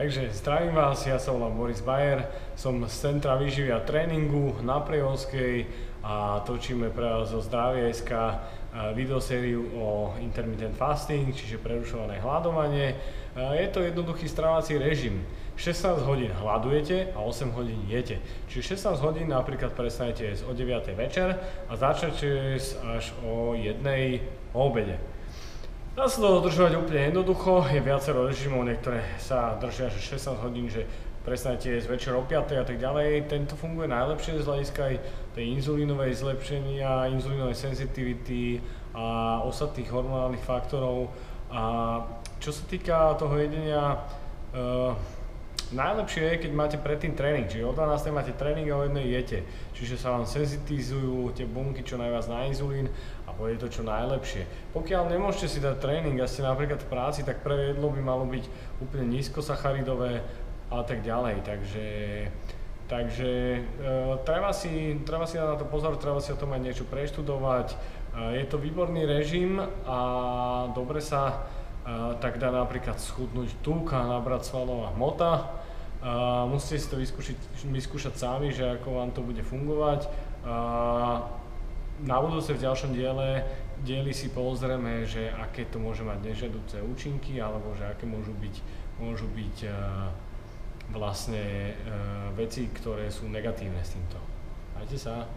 Takže zdravím vás, ja sa volám Boris Bayer, som z Centra výživy a tréningu na Prieholskej a točíme pre vás zo Zdravie.sk videosériu o intermittent fasting, čiže prerušované hladovanie. Je to jednoduchý stravovací režim. 16 hodín hladujete a 8 hodín jete. Čiže 16 hodín napríklad prestanete jesť o 9 večer a začnete jesť až o 1 o obede. Dá sa to dodržovať úplne jednoducho, je viacero režimov, niektoré sa držia že 16 hodín, že prestanete jesť večer o 5 a tak ďalej. Tento funguje najlepšie z hľadiska aj tej inzulínovej zlepšenia, inzulínovej sensitivity a ostatných hormonálnych faktorov. A čo sa týka toho jedenia, najlepšie je, keď máte predtým tréning, čiže o 12 máte tréning a o 1 jete. Čiže sa vám senzitizujú tie bunky čo najviac na inzulín a bude to čo najlepšie. Pokiaľ nemôžete si dať tréning a ste napríklad v práci, tak prvé jedlo by malo byť úplne nízkosacharidové a tak ďalej. Takže treba si dať na to pozor, treba si o tom aj niečo preštudovať. Je to výborný režim a dobre sa tak dá napríklad schudnúť tuk a nabrať svalová hmota. Musíte si to vyskúšať sami, že ako vám to bude fungovať. Na budúce v ďalšom dieli si pozrieme, že aké to môže mať nežiaduce účinky, alebo že aké môžu byť vlastne veci, ktoré sú negatívne s týmto. Majte sa.